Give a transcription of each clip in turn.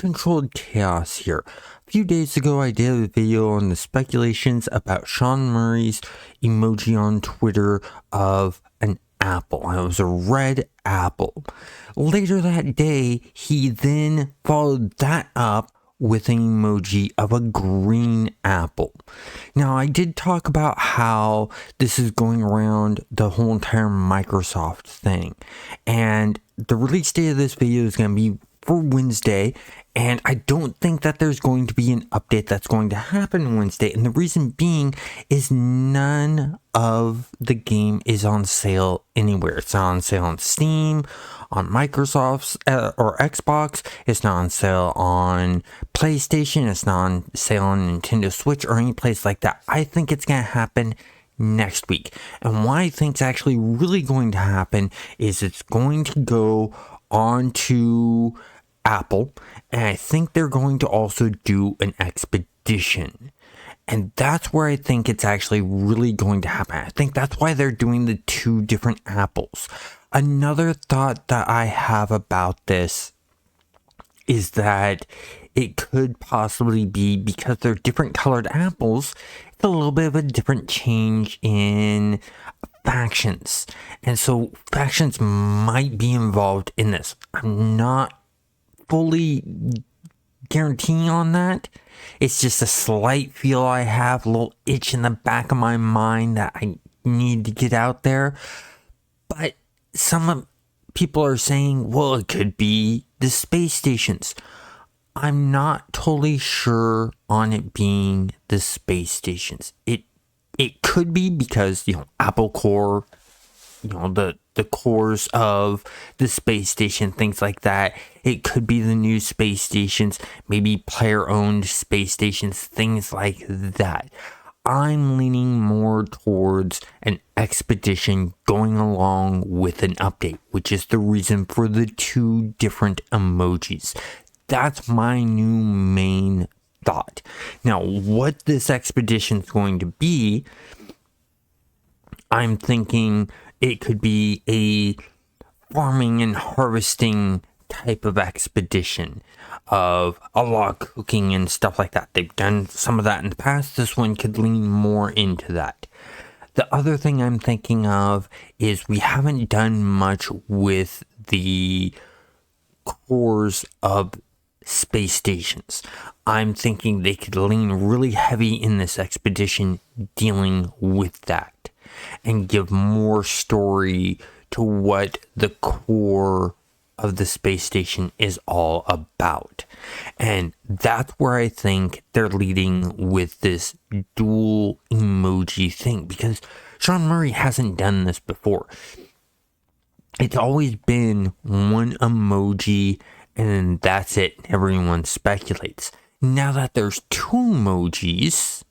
Controlled Chaos here. A few days ago, I did a video on the speculations about Sean Murray's emoji on Twitter of an apple. And it was a red apple. Later that day, he then followed that up with an emoji of a green apple. Now, I did talk about how this is going around the whole entire Microsoft thing. And the release date of this video is going to be for Wednesday, and I don't think that there's going to be an update that's going to happen Wednesday, and the reason being is none of the game is on sale anywhere. It's not on sale on Steam, on Microsoft's or Xbox. It's not on sale on PlayStation. It's not on sale on Nintendo Switch or any place like that. I think it's going to happen next week, and what I think is actually really going to happen is it's going to go onto Apple, and I think they're going to also do an expedition, and that's where I think it's actually really going to happen. I think that's why they're doing the two different apples. Another thought that I have about this is that it could possibly be because they're different colored apples, it's a little bit of a different change in factions, and so factions might be involved in this. I'm not fully guaranteeing on that. It's just a slight feel I have, a little itch in the back of my mind that I need to get out there. But some people are saying, well, it could be the space stations. I'm not totally sure on it being the space stations. It could be because, Apple Core, the cores of the space station, things like that. It could be the new space stations, maybe player-owned space stations, things like that. I'm leaning more towards an expedition going along with an update, which is the reason for the two different emojis. That's my new main thought. Now, what this expedition is going to be, I'm thinking it could be a farming and harvesting type of expedition of a lot of cooking and stuff like that. They've done some of that in the past. This one could lean more into that. The other thing I'm thinking of is we haven't done much with the cores of space stations. I'm thinking they could lean really heavy in this expedition dealing with that and give more story to what the core of the space station is all about. And that's where I think they're leading with this dual emoji thing, because Sean Murray hasn't done this before. It's always been one emoji and that's it. Everyone speculates. Now that there's two emojis,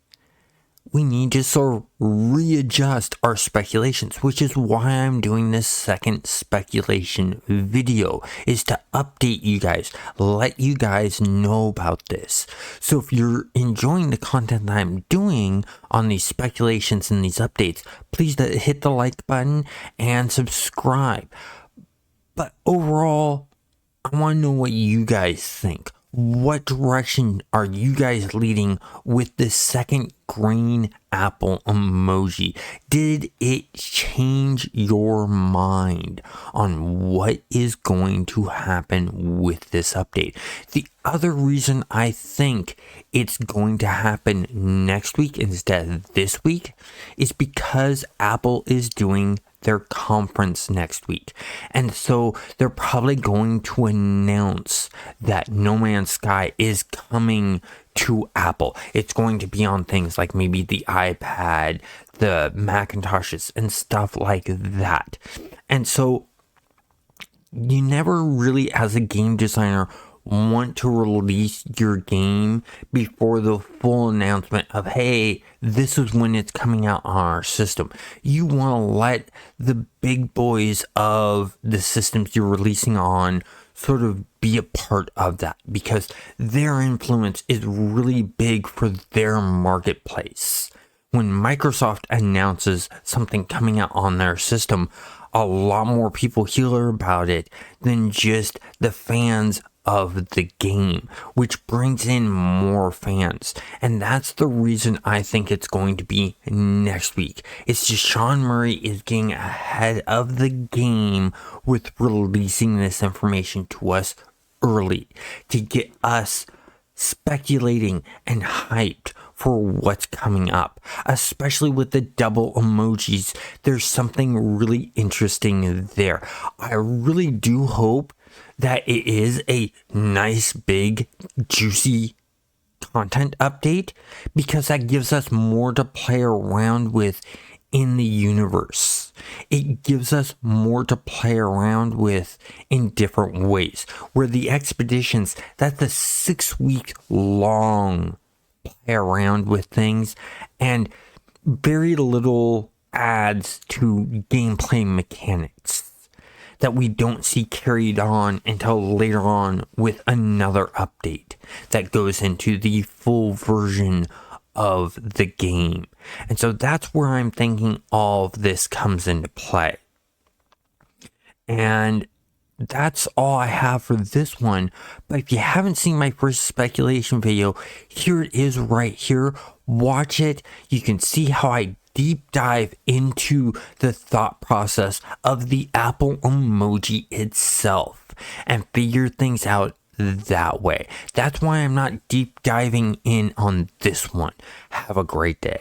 we need to sort of readjust our speculations, which is why I'm doing this second speculation video, is to update you guys, let you guys know about this. So if you're enjoying the content that I'm doing on these speculations and these updates, please hit the like button and subscribe. But overall, I want to know what you guys think. What direction are you guys leading with the second green apple emoji? Did it change your mind on what is going to happen with this update? The other reason I think it's going to happen next week instead of this week is because Apple is doing their conference next week, and so they're probably going to announce that No Man's Sky is coming to Apple. It's going to be on things like maybe the iPad, the Macintoshes, and stuff like that. And so you never really, as a game designer, want to release your game before the full announcement of, hey, this is when it's coming out on our system. You want to let the big boys of the systems you're releasing on sort of be a part of that, because their influence is really big for their marketplace. When Microsoft announces something coming out on their system, a lot more people hear about it than just the fans of the game, which brings in more fans. And that's the reason I think it's going to be next week. It's just Sean Murray is getting ahead of the game with releasing this information to us early to get us speculating and hyped for what's coming up, especially with the double emojis. There's something really interesting there. I really do hope that it is a nice, big, juicy content update, because that gives us more to play around with in the universe. It gives us more to play around with in different ways. Where the expeditions, that's a 6-week long play around with things, and very little adds to gameplay mechanics that we don't see carried on until later on with another update that goes into the full version of the game. And so that's where I'm thinking all of this comes into play. And that's all I have for this one. But if you haven't seen my first speculation video, here it is right here. Watch it. You can see how I deep dive into the thought process of the Apple emoji itself and figure things out that way. That's why I'm not deep diving in on this one. Have a great day.